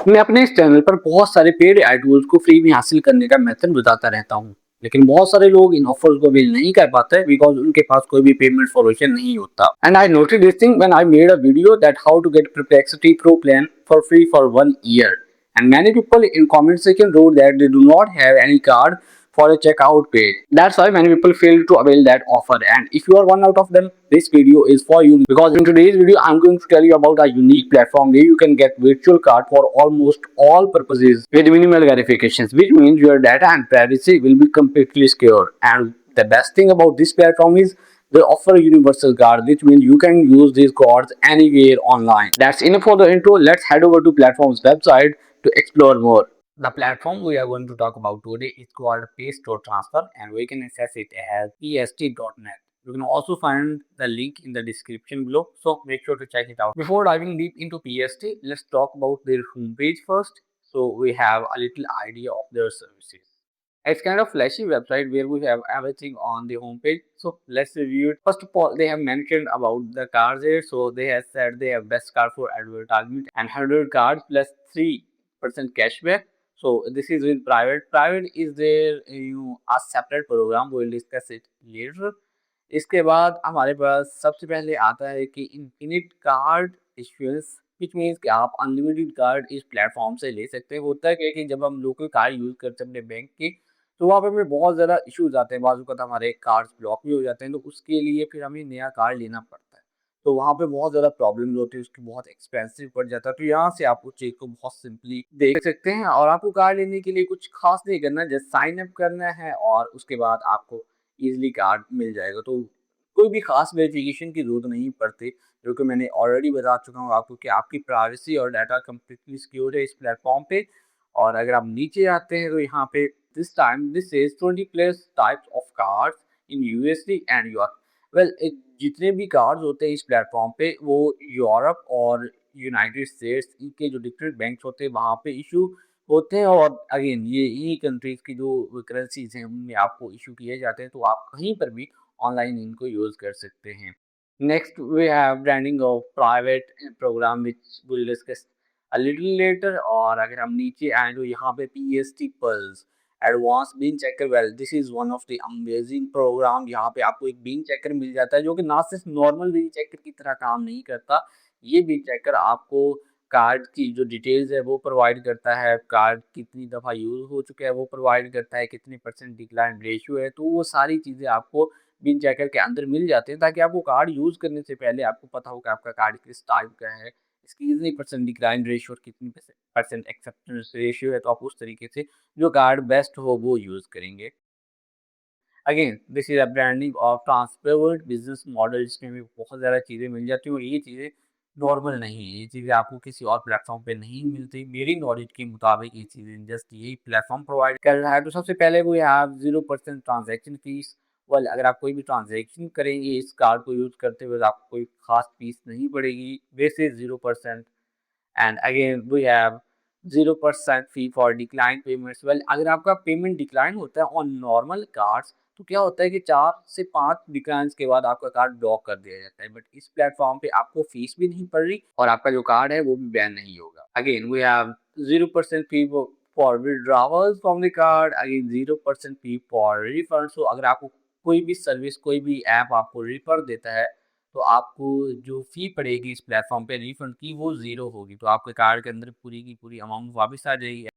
मैं अपने इस चैनल पर बहुत सारे पेड एड टूल्स को फ्री में हासिल करने का मेथड बताता रहता हूँ, लेकिन बहुत सारे लोग इन ऑफर्स को अवेल नहीं कर पाते बिकॉज उनके पास कोई भी पेमेंट सॉल्यूशन नहीं होता। And I notice this thing when I made a video that how to get Perplexity Pro plan for free for 1 year. And many people in comment section wrote that they do not have any card for a checkout page. That's why many people fail to avail that offer. And if you are one out of them, this video is for you, because in today's video I'm going to tell you about a unique platform where you can get virtual card for almost all purposes with minimal verifications, which means your data and privacy will be completely secure. And the best thing about this platform is they offer universal card, which means you can use these cards anywhere online. That's enough for the intro. Let's head over to platform's website to explore more. The platform we are going to talk about today is called PayStore Transfer, and we can access it as pst.net. You can also find the link in the description below, so make sure to check it out. Before diving deep into PST, let's talk about their homepage first, so we have a little idea of their services. It's kind of flashy website where we have everything on the homepage. So let's review it. First of all, they have mentioned about the cars here. So they have said they have best car for advertisement and 100 cards plus 3% cashback. So this is with private. Private is their a separate program. We will discuss it later. इसके बाद हमारे पास सबसे पहले आता है कि infinite card issuance, which means कि आप अनलिमिटेड कार्ड इस प्लेटफॉर्म से ले सकते हैं। होता है क्या कि जब हम लोकल कार्ड यूज़ करते हैं अपने बैंक के, तो वहाँ पे हमें बहुत ज़्यादा इश्यूज आते हैं, बाजू का हमारे कार्ड्स ब्लॉक भी हो जाते हैं, तो उसके लिए फिर हमें नया कार्ड लेना पड़ता है। तो वहाँ पे बहुत ज़्यादा प्रॉब्लम्स होती है, उसकी बहुत एक्सपेंसिव पड़ जाता है। तो यहाँ से आप उस चीज़ को बहुत सिंपली देख सकते हैं, और आपको कार्ड लेने के लिए कुछ खास नहीं करना, जस्ट साइन अप करना है और उसके बाद आपको ईजिली कार्ड मिल जाएगा। तो कोई भी खास वेरिफिकेशन की ज़रूरत नहीं पड़ती, जो कि मैंने ऑलरेडी बता चुका हूँ आपको कि आपकी प्राइवेसी और डाटा कंप्लीटली सिक्योर है इस प्लेटफॉर्म पे। और अगर आप नीचे आते हैं तो यहाँ पे this is 20 plus types of cards in USD and Europe. Well, जितने भी कार्ड्स होते हैं इस प्लेटफॉर्म पे वो यूरोप और यूनाइटेड स्टेट्स के जो डिफरेंट बैंक्स होते हैं वहाँ पे इशू होते हैं। और अगेन ये इन्हीं कंट्रीज की जो करेंसीज हैं उनमें आपको इशू किए जाते हैं, तो आप कहीं पर भी ऑनलाइन इनको यूज़ कर सकते हैं। Next we have branding of private program which will discuss a little later. और अगर हम नीचे आए तो यहाँ पे PST pulse advance BIN checker, well this is one of the amazing program. यहाँ पे आपको एक बीन चेकर मिल जाता है जो कि ना सिर्फ नॉर्मल बीन चेकर की तरह काम नहीं करता, ये बीन चेकर आपको कार्ड की जो डिटेल्स है वो प्रोवाइड करता है, कार्ड कितनी दफ़ा यूज़ हो चुका है वो प्रोवाइड करता है, कितनी परसेंट डिक्लाइन रेशियो है, तो वो सारी चीज़ें आपको बिन चेकर के अंदर मिल जाते हैं, ताकि आपको कार्ड यूज़ करने से पहले आपको पता हो कि आपका कार्ड किस टाइप का है, इसकी कितनी परसेंट डिक्लाइन रेशियो और कितनी परसेंट एक्सेप्टेंस रेशियो है, तो आप उस तरीके से जो कार्ड बेस्ट हो वो यूज़ करेंगे। Again this is a branding of transparent business model, जिसमें भी बहुत ज़्यादा चीज़ें मिल जाती हैं, और ये चीज़ें नॉर्मल नहीं है, ये चीज़ें आपको किसी और प्लेटफॉर्म पे नहीं मिलती। मेरी नॉलेज के मुताबिक ये चीज़ें जस्ट यही प्लेटफॉर्म प्रोवाइड कर रहा है। तो सबसे पहले वो हैव 0% ट्रांजेक्शन फीस। वेल, अगर आप कोई भी ट्रांजेक्शन करेंगे इस कार्ड को यूज़ करते हुए तो आपको कोई खास फीस नहीं पड़ेगी, basis 0%। And again we have 0% fee for decline payments. Well, अगर आपका पेमेंट डिक्लाइन होता है ऑन नॉर्मल कार्ड्स, तो क्या होता है कि 4 से 5 डिक्लाइंस के बाद आपका कार्ड ब्लॉक कर दिया जाता है, बट इस प्लेटफॉर्म पे आपको फीस भी नहीं पड़ रही और आपका जो कार्ड है वो भी बैन नहीं होगा। Again we have 0% fee for withdrawals from the card, again 0% fee for refund. So अगर आपको कोई भी सर्विस, कोई भी ऐप आपको रिफंड देता है, तो आपको जो फ़ी पड़ेगी इस प्लेटफ़ॉर्म पे रिफ़ंड की वो ज़ीरो होगी, तो आपके कार्ड के अंदर पूरी की पूरी अमाउंट वापस आ जाएगी।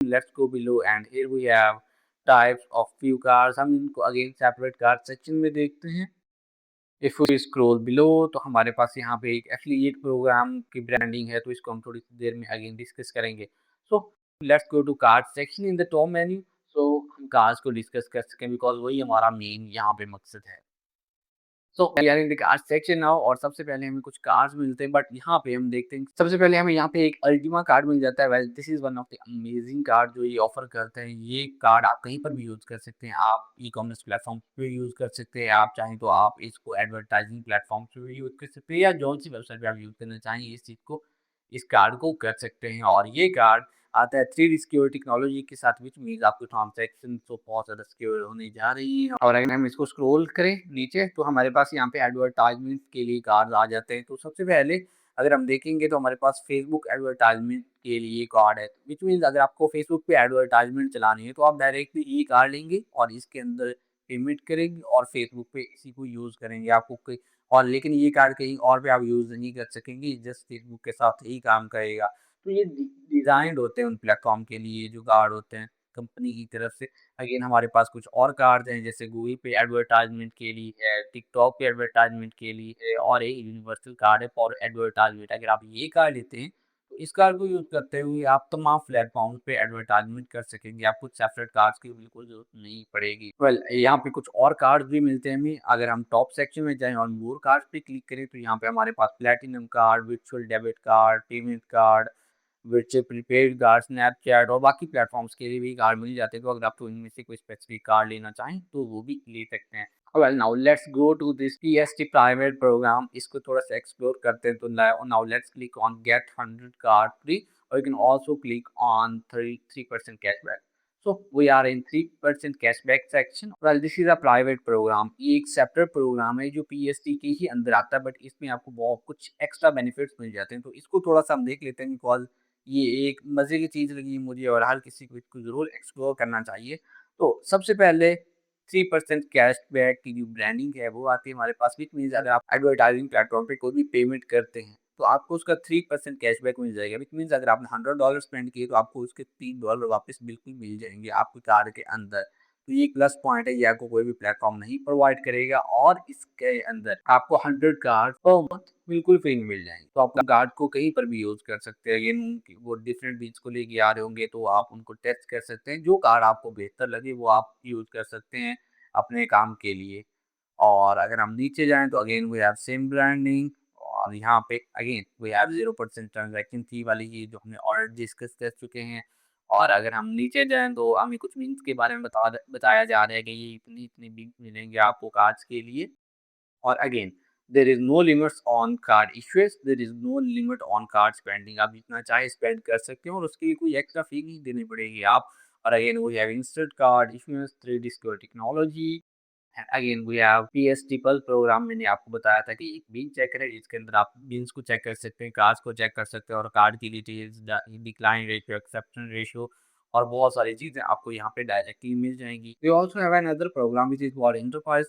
Let's go below and here we have types of few cards. हम इनको अगेन सेपरेट कार्ड सेक्शन में देखते हैं। इफ़ वी स्क्रॉल बिलो तो हमारे पास यहाँ पे एक एफिलिएट प्रोग्राम की ब्रांडिंग है, तो इसको हम थोड़ी सी देर में अगेन डिस्कस करेंगे। So let's go to card section in the top menu. So हम कार्ड्स को डिस्कस कर सकें बिकॉज़ वही हमारा मेन यहाँ पे मकसद है। So we are in the cards section now, और सबसे पहले हमें कुछ कार्स मिलते हैं, बट यहाँ पे हम देखते हैं सबसे पहले हमें यहाँ पे एक अल्टीमा कार्ड मिल जाता है। Well, this is one of the amazing card जो ये ऑफर करते हैं। ये कार्ड आप कहीं पर भी यूज़ कर सकते हैं, आप ई कॉमर्स प्लेटफॉर्म पे यूज़ कर सकते हैं, आप चाहें तो आप इसको एडवर्टाइजिंग प्लेटफॉर्म पे भी यूज़ कर सकते हैं, या जौन सी वेबसाइट पे आप यूज़ करना चाहें इस चीज़ को, इस कार्ड को कर सकते हैं। और ये कार्ड आता है 3D सिक्योर टेक्नोलॉजी के साथ, विच मीन्स आपकी ट्रांजैक्शन तो बहुत ज़्यादा सिक्योर होने जा रही है। और अगर हम इसको स्क्रॉल करें नीचे तो हमारे पास यहाँ पे एडवर्टाइजमेंट के लिए कार्ड आ जाते हैं। तो सबसे पहले अगर हम देखेंगे तो हमारे पास फेसबुक एडवर्टाइजमेंट के लिए कार्ड है, विच मीन्स अगर आपको फेसबुक पे एडवर्टाइजमेंट चलानी है तो आप डायरेक्टली ये कार्ड लेंगे और इसके अंदर पेमेंट करेंगे और फेसबुक पे इसी को यूज़ करेंगे। आपको कोई और लेकिन ये कार्ड कहीं और पे आप यूज़ नहीं कर सकेंगे, जस्ट फेसबुक के साथ ही काम करेगा। तो ये डिज़ाइंड होते हैं उन प्लेटफॉर्म के लिए जो कार्ड होते हैं कंपनी की तरफ से। अगेन हमारे पास कुछ और कार्ड्स हैं जैसे गूगल पे एडवर्टाइजमेंट के लिए है, टिकटॉक पे एडवर्टाइजमेंट के लिए है और एक यूनिवर्सल कार्ड है फॉर एडवर्टाइजमेंट। अगर आप ये कार्ड लेते हैं तो इस कार्ड को यूज़ करते हुए आप तमाम प्लेटफॉर्म पे एडवर्टाइजमेंट कर सकेंगे। आपको सेपरेट कार्ड्स की बिल्कुल ज़रूरत नहीं पड़ेगी। वेल यहाँ पे कुछ और कार्ड्स भी मिलते हैं हमें। अगर हम टॉप सेक्शन में जाएँ और मोर कार्ड्स पे क्लिक करें तो यहाँ पे हमारे पास platinum card, virtual debit card, payment card, which prepaid card, Snapchat और बाकी प्लेटफॉर्म्स के लिए भी कार्ड मिल जाते हैं। तो अगर आप तो इनमें से कोई स्पेसिफिक कार्ड लेना चाहें तो वो भी ले सकते हैं। Well now let's go to this PST private program. इसको थोड़ा सा एक्सप्लोर करते हैं। तो now let's click on get 100 card free और you can also click on 3% cashback. So we are in 3% cashback section. Well, this is a private program. ये एक separate programme है जो पीएसटी के ही अंदर आता है, बट इसमें आपको बहुत कुछ एक्स्ट्रा बेनिफिट्स मिल जाते हैं। तो इसको थोड़ा सा हम देख लेते हैं बिकॉज ये एक मजे की चीज लगी मुझे और हर किसी को इसको जरूर एक्सप्लोर करना चाहिए। तो सबसे पहले 3% कैशबैक की जो ब्रांडिंग है वो आती है हमारे पास, विच मीन्स अगर आप एडवर्टाइजिंग प्लेटफॉर्म पे कोई भी पेमेंट करते हैं तो आपको उसका 3% कैशबैक मिल जाएगा। विच मीन्स अगर आपने $100 स्पेंड किए तो आपको उसके $3 वापस बिल्कुल मिल जाएंगे आपके कार्ड के अंदर। तो ये प्लस पॉइंट है, ये आपको कोई भी प्लेटफॉर्म नहीं प्रोवाइड करेगा और इसके अंदर आपको 100 कार्ड पर मंथ बिल्कुल फ्री में मिल जाएंगे। तो आप कार्ड को कहीं पर भी यूज कर सकते हैं। अगेन वो डिफरेंट बीच को लेके आ रहे होंगे तो आप उनको टेस्ट कर सकते हैं। जो कार्ड आपको बेहतर लगे वो आप यूज कर सकते हैं अपने काम के लिए। और अगर हम नीचे जाएं तो again we have same branding और यहाँ पे again we have 0% transaction fee वाली चीज जो हमने ऑलरेडी डिस्कस कर चुके हैं। और अगर हम नीचे जाएं तो हमें कुछ मीन्स के बारे में बताया जा रहा है कि ये इतनी इतनी बिग मिलेंगे आपको कार्ड्स के लिए। और again there is no limits on card issues, there is no limit on card spending. आप जितना चाहे स्पेंड कर सकते हो और उसके लिए कोई एक्स्ट्रा फी नहीं देनी पड़ेगी आप। और again we have instant card issuance 3D secure technology. Again we have PST pulse program. मैंने आपको बताया था कि एक बीन चेकर है जिसके अंदर आप बीन्स को चेक कर सकते हैं, कार्ड्स को चेक कर सकते हैं और कार्ड की details, decline ratio, exception ratio और बहुत सारी चीजें आपको यहाँ पे डायरेक्टली मिल जाएंगी। We also have another program which is for enterprise.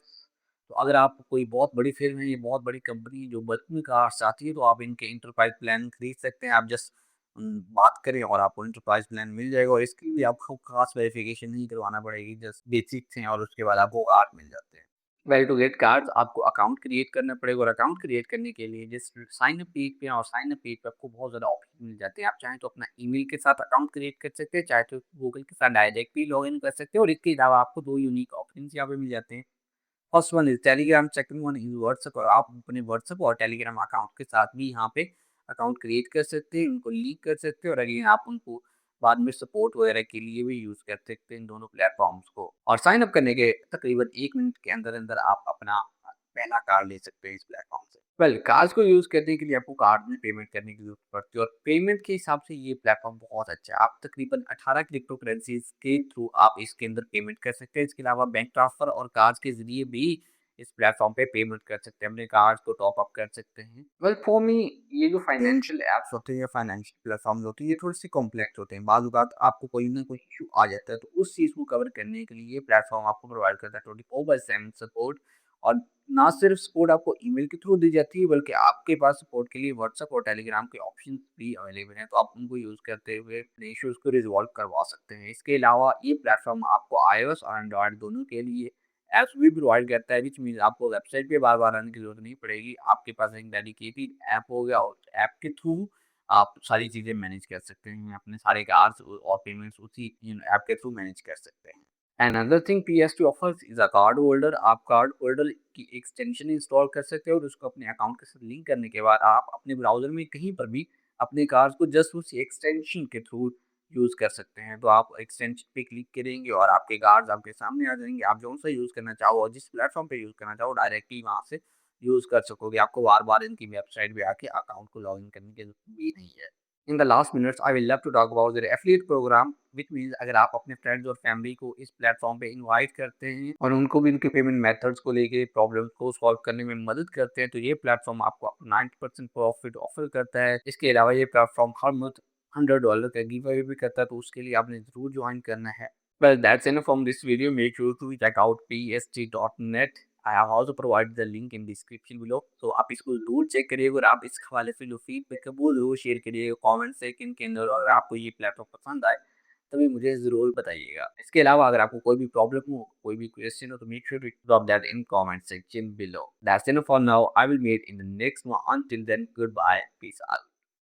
तो अगर आप कोई बहुत बड़ी फिल्म है, ये बहुत बड़ी कंपनी है जो बल्क में कार्स आती है तो आप इनके इंटरप्राइज प्लान खरीद सकते हैं। आप जस्ट बात करें और आपको इंटरप्राइज प्लान मिल जाएगा और इसके लिए आपको खास वेरिफिकेशन नहीं करवाना पड़ेगी, जस्ट बेसिक्स हैं और उसके बाद आपको कार्ड मिल जाते हैं। वेल टू गेट कार्ड्स आपको अकाउंट क्रिएट करना पड़ेगा और अकाउंट क्रिएट करने के लिए जिस साइन अप पेज पे और साइन अप पेज पे आपको बहुत ज़्यादा ऑप्शन मिल जाते हैं। आप चाहें तो अपना ईमेल के साथ अकाउंट क्रिएट कर सकते हैं, चाहे तो गूगल के साथ डायरेक्टली लॉगिन कर सकते हैं और इसके अलावा आपको दो यूनिक ऑप्शन यहाँ पे मिल जाते हैं। First one is Telegram, second one is WhatsApp. और आप अपने व्हाट्सएप और टेलीग्राम अकाउंट के साथ भी यहाँ पे अकाउंट क्रिएट कर सकते हैं, उनको लिंक कर सकते हैं और अगेन आप उनको बाद में सपोर्ट वगैरह के लिए भी यूज कर सकते हैं इन दोनों प्लेटफॉर्म्स को। और साइन अप करने के तकरीबन 1 मिनट के अंदर अंदर आप अपना पहला कार्ड ले सकते हैं इस प्लेटफॉर्म से। वेल कार्ड्स को यूज करने के लिए आपको कार्ड में पेमेंट करने की जरूरत पड़ती है और पेमेंट के हिसाब से ये प्लेटफॉर्म बहुत अच्छा है। आप तकरीबन 18 क्रिप्टो करेंसीज के थ्रू आप इसके अंदर पेमेंट कर सकते हैं। इसके अलावा बैंक ट्रांसफर और कार्ड के जरिए भी इस प्लेटफॉर्म पे पेमेंट कर सकते हैं, अपने कार्ड्स को टॉप अप कर सकते हैं। वेल फॉर मी ये जो फाइनेंशियल एप्स होते हैं या फाइनेंशियल प्लेटफॉर्म्स होते हैं ये थोड़े से कॉम्प्लेक्स होते हैं। बाज़ औक़ात आपको कोई ना कोई इशू आ जाता है तो उस चीज़ को कवर करने के लिए ये प्लेटफॉर्म आपको प्रोवाइड करता है 24/7 सपोर्ट। और ना सिर्फ सपोर्ट आपको ईमेल के थ्रू दी जाती है बल्कि आपके पास सपोर्ट के लिए व्हाट्सएप और टेलीग्राम के ऑप्शन भी अवेलेबल हैं, तो आप उनको यूज़ करते हुए अपने इश्यूज़ को रिजॉल्व करवा सकते हैं। इसके अलावा ये प्लेटफॉर्म आपको iOS और एंड्रॉयड दोनों के लिए ऐप्स भी प्रोवाइड करता है, विच मीन्स आपको वेबसाइट पे बार-बार आने की ज़रूरत नहीं पड़ेगी। आपके पास एक डेडिकेटेड ऐप हो गया और ऐप के थ्रू आप सारी चीज़ें मैनेज कर सकते हैं। अपने सारे कार्ड्स और पेमेंट्स उसी ऐप के थ्रू मैनेज कर सकते हैं। Another thing PST offers is a card holder। आप कार्ड होल्डर की एक्सटेंशन इंस्टॉल कर सकते हो और उसको अपने अकाउंट के साथ लिंक करने के बाद आप अपने ब्राउजर में कहीं पर भी अपने कार्ड्स को जस्ट उस एक्सटेंशन के थ्रू यूज कर सकते हैं। तो आप एक्सटेंशन पे क्लिक करेंगे और आपके कार्ड्स आपके सामने आ जाएंगे। आप जो सा यूज करना चाहो और जिस प्लेटफॉर्म पे यूज करना चाहो डायरेक्टली वहां से यूज कर सकोगे। आपको बार बार इनकी वेबसाइट पे आके अकाउंट को लॉग इन करने की जरूरत भी नहीं है। In the last minutes I will love to talk about their affiliate program, which means अगर आप अपने फ्रेंड्स और फैमिली को इस प्लेटफॉर्म पे इनवाइट करते हैं और उनको भी उनके पेमेंट मेथड्स को लेके प्रॉब्लम्स को सॉल्व करने में मदद करते हैं, तो ये प्लेटफॉर्म आपको 90% प्रॉफिट ऑफर करता है। इसके अलावा ये प्लेटफॉर्म हर मंथ $100 का गिव अवे भी करता है, तो उसके लिए आपने जरूर ज्वाइन करना है। Well, that's enough from this video. Make sure to check out pst.net. I have also provided the link in description below. So आप इसको जरूर चेक करिएगा और आप इस हवाले से जो फीडबैक है वो जरूर शेयर करिएगा कमेंट सेक्शन के अंदर। और आपको ये प्लेटफॉर्म पसंद आए तभी मुझे जरूर बताइएगा। इसके अलावा अगर आपको कोई भी प्रॉब्लम हो, कोई भी क्वेश्चन हो, तो make sure to drop that in comment section below. That's enough for now. I will meet in the next one. Until then, goodbye. Peace out.